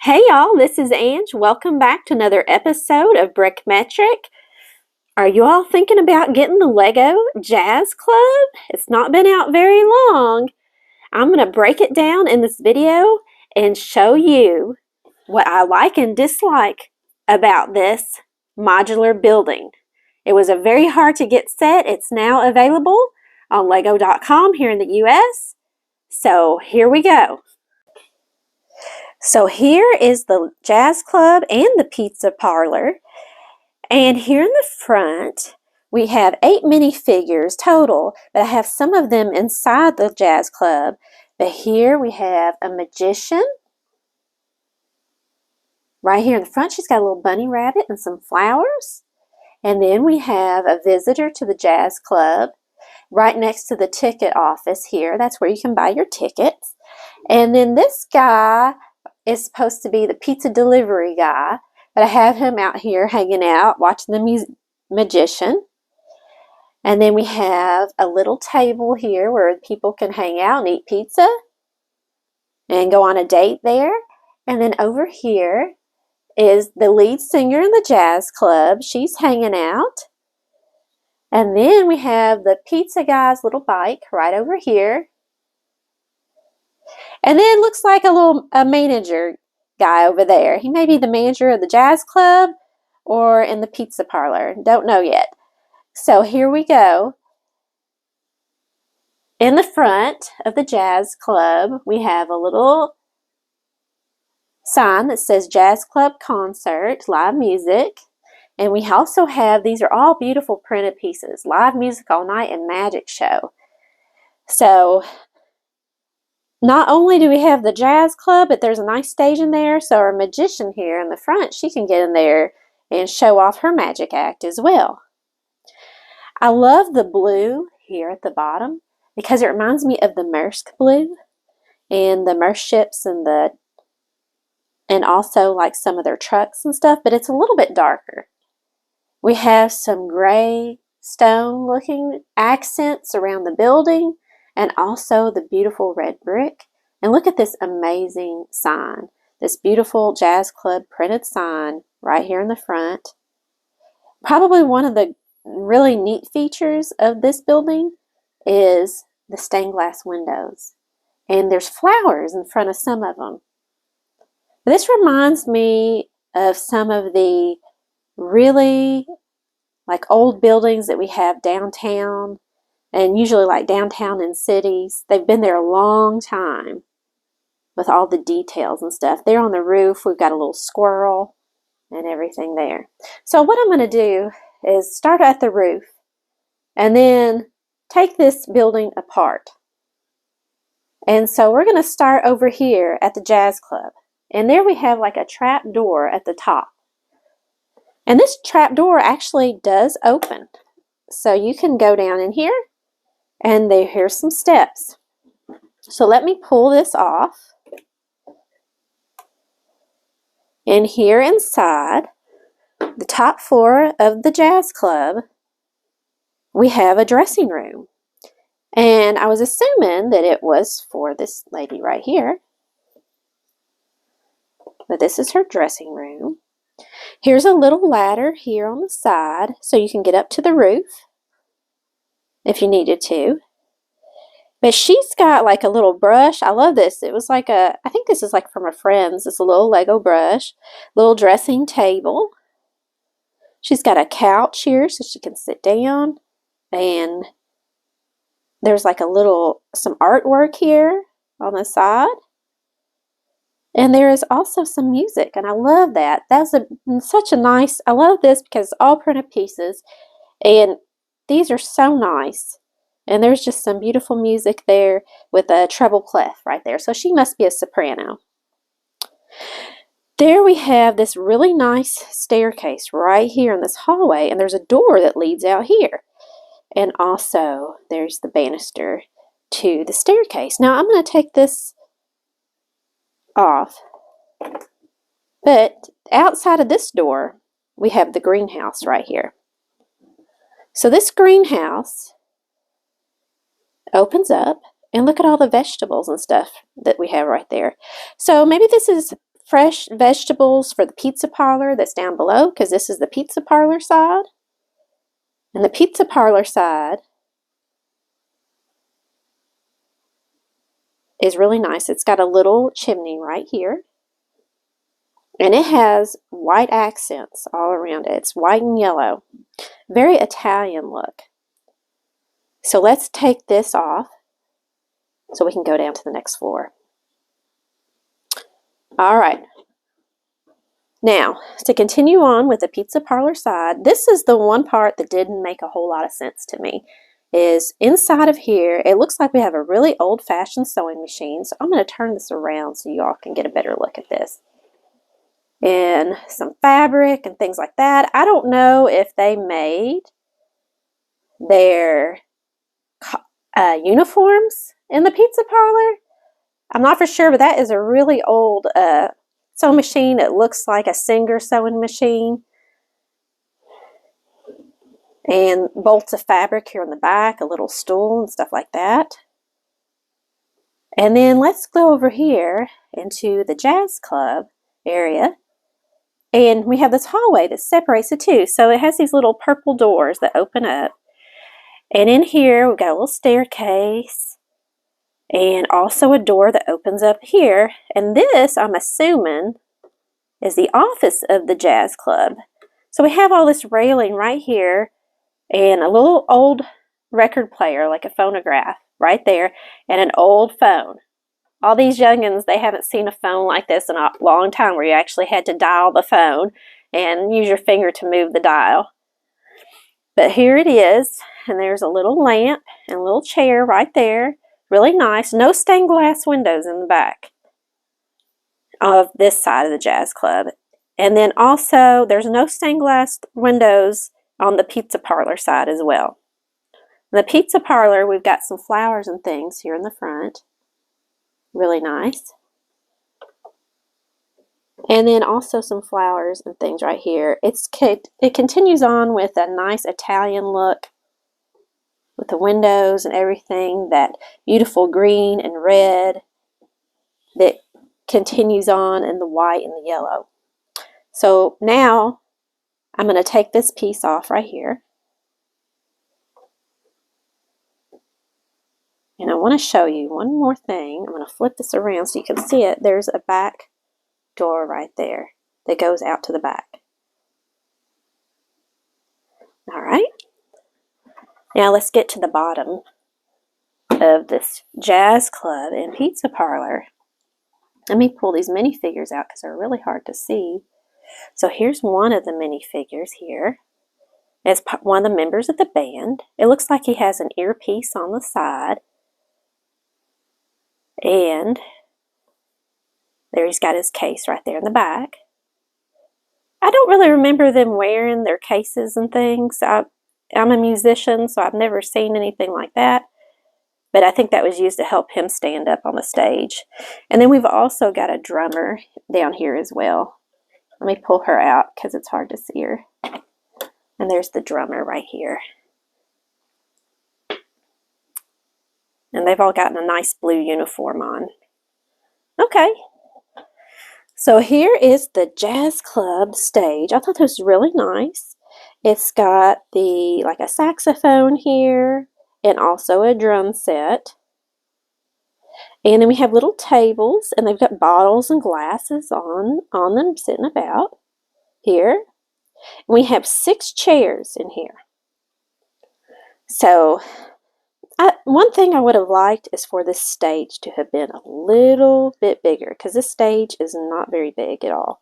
Hey y'all, this is Ange. Welcome back to another episode of Brickmetric. Are you all thinking about getting the Lego Jazz Club? It's not been out very long. I'm going to break it down in this video and show you what I like and dislike about this modular building. It was a very hard to get set. It's now available on lego.com here in the US. So here we go. So here is the Jazz Club and the Pizza Parlor. And here in the front, we have 8 minifigures total, but I have some of them inside the Jazz Club. But here we have a magician. Right here in the front, she's got a little bunny rabbit and some flowers. And then we have a visitor to the Jazz Club right next to the ticket office here. That's where you can buy your tickets. And then this guy is supposed to be the pizza delivery guy, but I have him out here hanging out, watching the magician. And then we have a little table here where people can hang out and eat pizza and go on a date there. And then over here is the lead singer in the Jazz Club. She's hanging out. And then we have the pizza guy's little bike right over here. And then looks like a manager guy over there. He may be the manager of the Jazz Club or in the pizza parlor. Don't know yet. So here we go. In the front of the Jazz Club, we have a little sign that says Jazz Club Concert, live music. And we also have, these are all beautiful printed pieces, live music all night and magic show. So not only do we have the Jazz Club, but there's a nice stage in there, so our magician here in the front, she can get in there and show off her magic act as well. I love the blue here at the bottom because it reminds me of the Maersk blue and the Maersk ships and also like some of their trucks and stuff, but it's a little bit darker. We have some gray stone looking accents around the building, and also the beautiful red brick. And look at this amazing sign. This beautiful Jazz Club printed sign right here in the front. Probably one of the really neat features of this building is the stained glass windows. And there's flowers in front of some of them. This reminds me of some of the really like old buildings that we have downtown. And usually like downtown in cities, they've been there a long time with all the details and stuff. There on the roof, we've got a little squirrel and everything there. So what I'm going to do is start at the roof and then take this building apart. And so we're going to start over here at the Jazz Club. And there we have like a trap door at the top. And this trap door actually does open. So you can go down in here. And here's some steps. So let me pull this off. And here inside, the top floor of the Jazz Club, we have a dressing room. And I was assuming that it was for this lady right here. But this is her dressing room. Here's a little ladder here on the side so you can get up to the roof if you needed to. But she's got like a little brush. I love this. It was like I think this is like from a friend's. It's a little Lego brush, little dressing table. She's got a couch here so she can sit down. And there's like some artwork here on the side. And there is also some music, and I love that. That's such a nice, I love this because it's all printed pieces. And these are so nice. And there's just some beautiful music there with a treble clef right there. So she must be a soprano. There we have this really nice staircase right here in this hallway. And there's a door that leads out here. And also there's the banister to the staircase. Now I'm going to take this off. But outside of this door, we have the greenhouse right here. So this greenhouse opens up, and look at all the vegetables and stuff that we have right there. So maybe this is fresh vegetables for the pizza parlor that's down below, because this is the pizza parlor side. And the pizza parlor side is really nice. It's got a little chimney right here. And it has white accents all around it. It's white and yellow. Very Italian look. So let's take this off so we can go down to the next floor. All right. Now, to continue on with the pizza parlor side, this is the one part that didn't make a whole lot of sense to me. Is inside of here, it looks like we have a really old-fashioned sewing machine. So I'm going to turn this around so you all can get a better look at this. And some fabric and things like that. I don't know if they made their uniforms in the pizza parlor. I'm not for sure, but that is a really old sewing machine. It looks like a Singer sewing machine. And bolts of fabric here on the back, a little stool and stuff like that. And then let's go over here into the jazz club area. And we have this hallway that separates the two. So it has these little purple doors that open up. And in here, we've got a little staircase and also a door that opens up here. And this, I'm assuming, is the office of the jazz club. So we have all this railing right here and a little old record player, like a phonograph right there, and an old phone. All these youngins, they haven't seen a phone like this in a long time, where you actually had to dial the phone and use your finger to move the dial. But here it is, and there's a little lamp and a little chair right there. Really nice. No stained glass windows in the back of this side of the jazz club. And then also, there's no stained glass windows on the pizza parlor side as well. In the pizza parlor, we've got some flowers and things here in the front. Really nice. And then also some flowers and things right here. It continues on with a nice Italian look with the windows and everything, that beautiful green and red that continues on in the white and the yellow. So now I'm going to take this piece off right here. And I want to show you one more thing. I'm going to flip this around so you can see it. There's a back door right there that goes out to the back. All right. Now let's get to the bottom of this jazz club and pizza parlor. Let me pull these minifigures out because they're really hard to see. So here's one of the minifigures here. It's one of the members of the band. It looks like he has an earpiece on the side. And there he's got his case right there in the back. I don't really remember them wearing their cases and things. I'm a musician, so I've never seen anything like that. But I think that was used to help him stand up on the stage. And then we've also got a drummer down here as well. Let me pull her out because it's hard to see her. And there's the drummer right here. And they've all gotten a nice blue uniform on. Okay. So here is the jazz club stage. I thought this was really nice. It's got like a saxophone here and also a drum set. And then we have little tables, and they've got bottles and glasses on them sitting about here. And we have 6 chairs in here. So one thing I would have liked is for this stage to have been a little bit bigger, because this stage is not very big at all.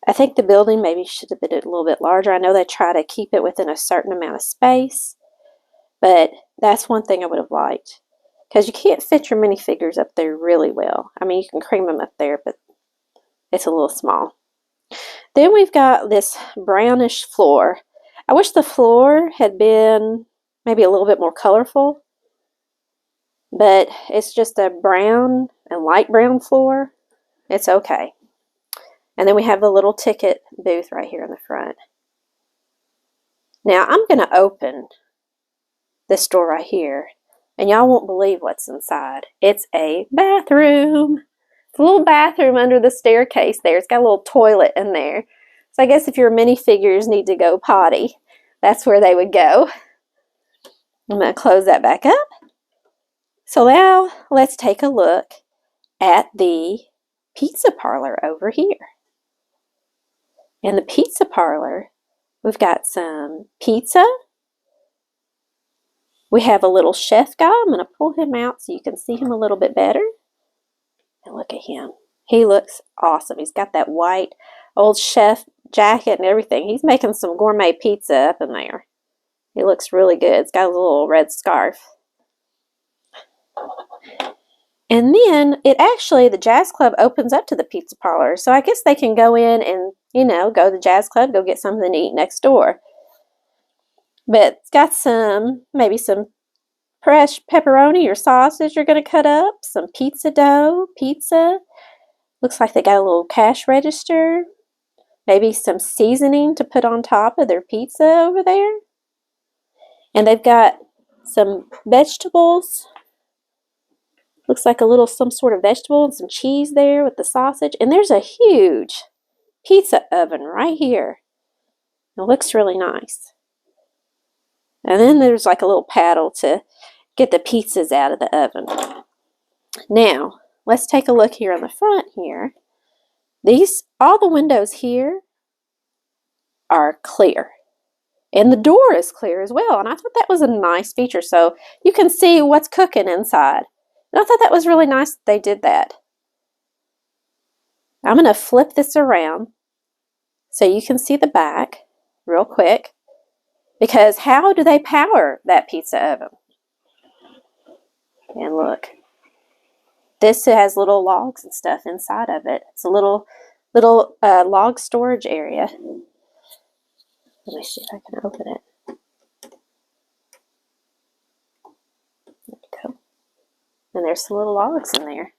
I think the building maybe should have been a little bit larger. I know they try to keep it within a certain amount of space, but that's one thing I would have liked, because you can't fit your minifigures up there really well. I mean, you can cream them up there, but it's a little small. Then we've got this brownish floor. I wish the floor had been maybe a little bit more colorful, but it's just a brown and light brown floor. It's okay. And then we have the little ticket booth right here in the front. Now I'm going to open this door right here, and y'all won't believe what's inside. It's a bathroom. It's a little bathroom under the staircase there. It's got a little toilet in there. So I guess if your minifigures need to go potty, that's where they would go. I'm going to close that back up. So now let's take a look at the pizza parlor over here. In the pizza parlor, we've got some pizza. We have a little chef guy. I'm going to pull him out so you can see him a little bit better. And look at him. He looks awesome. He's got that white old chef jacket and everything. He's making some gourmet pizza up in there. He looks really good. It's got a little red scarf. And then the jazz club opens up to the pizza parlor. So I guess they can go in and, go to the jazz club, go get something to eat next door. But it's got maybe some fresh pepperoni or sausage you're going to cut up, some pizza dough, pizza. Looks like they got a little cash register. Maybe some seasoning to put on top of their pizza over there. And they've got some vegetables. Looks like some sort of vegetable and some cheese there with the sausage. And there's a huge pizza oven right here. It looks really nice. And then there's like a little paddle to get the pizzas out of the oven. Now, let's take a look here on the front here. All the windows here are clear. And the door is clear as well. And I thought that was a nice feature. So you can see what's cooking inside. And I thought that was really nice that they did that. I'm going to flip this around so you can see the back real quick. Because how do they power that pizza oven? And look. This has little logs and stuff inside of it. It's a little log storage area. Let me see if I can open it. There we go. And there's some little logs in there.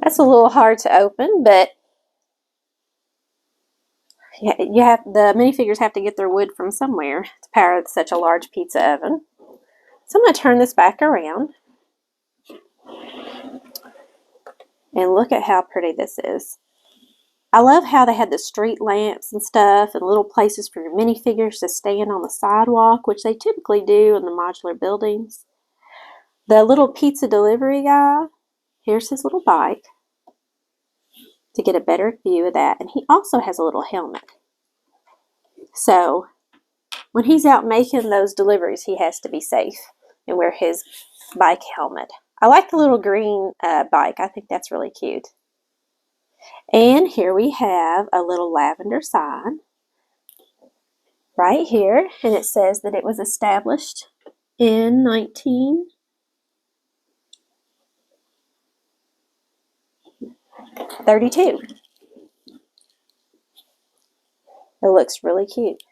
That's a little hard to open, but the minifigures have to get their wood from somewhere to power such a large pizza oven. So I'm going to turn this back around. And look at how pretty this is. I love how they had the street lamps and stuff and little places for your minifigures to stand on the sidewalk, which they typically do in the modular buildings. The little pizza delivery guy, here's his little bike to get a better view of that. And he also has a little helmet. So when he's out making those deliveries, he has to be safe and wear his bike helmet. I like the little green bike. I think that's really cute. And here we have a little lavender sign right here. And it says that it was established in 1932. It looks really cute.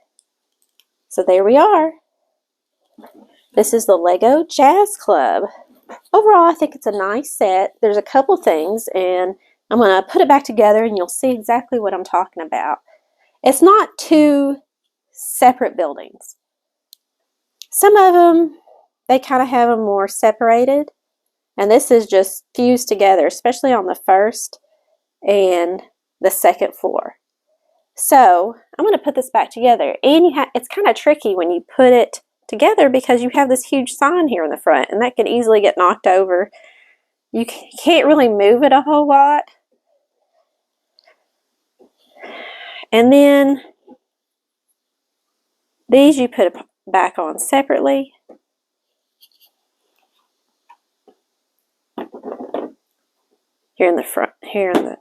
So there we are. This is the Lego Jazz Club. Overall, I think it's a nice set. There's a couple things, and I'm going to put it back together, and you'll see exactly what I'm talking about. It's not two separate buildings. Some of them, they kind of have them more separated, and this is just fused together, especially on the first and the second floor. So I'm going to put this back together, and it's kind of tricky when you put it together because you have this huge sign here in the front, and that can easily get knocked over. You can't really move it a whole lot. And then these you put back on separately. Here in the front, here in the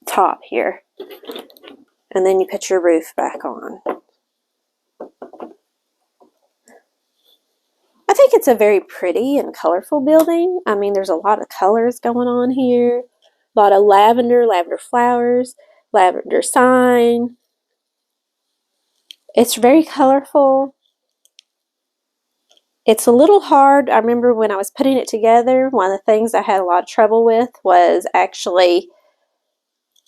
top here. And then you put your roof back on. I think it's a very pretty and colorful building. I mean, there's a lot of colors going on here. A lot of lavender flowers, lavender sign. It's very colorful. It's a little hard. I remember when I was putting it together, one of the things I had a lot of trouble with was actually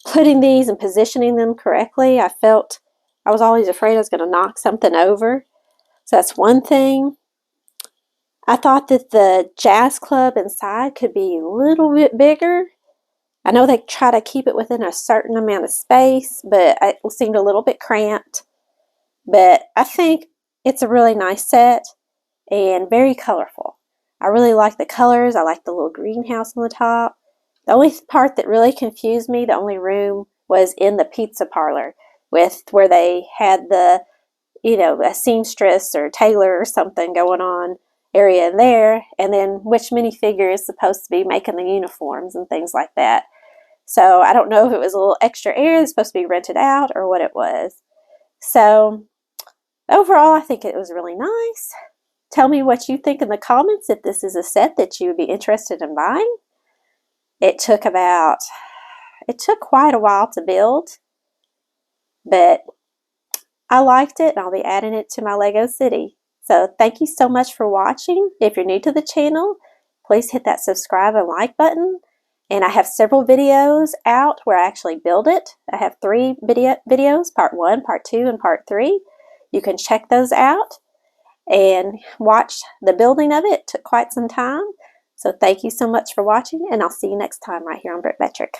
putting these and positioning them correctly. I was always afraid I was going to knock something over. So that's one thing. I thought that the jazz club inside could be a little bit bigger. I know they try to keep it within a certain amount of space, but it seemed a little bit cramped. But I think it's a really nice set and very colorful. I really like the colors. I like the little greenhouse on the top. The only part that really confused me, the only room, was in the pizza parlor with where they had the, a seamstress or tailor or something going on area in there, and then which minifigure is supposed to be making the uniforms and things like that. So I don't know if it was a little extra area that's supposed to be rented out or what it was. So overall, I think it was really nice. Tell me what you think in the comments if this is a set that you would be interested in buying. It took quite a while to build, but I liked it and I'll be adding it to my Lego City. So thank you so much for watching. If you're new to the channel, please hit that subscribe and like button. And I have several videos out where I actually build it. I have 3 videos, part 1, part 2, and part 3. You can check those out and watch the building of it. It took quite some time. So thank you so much for watching, and I'll see you next time right here on Brick Metric.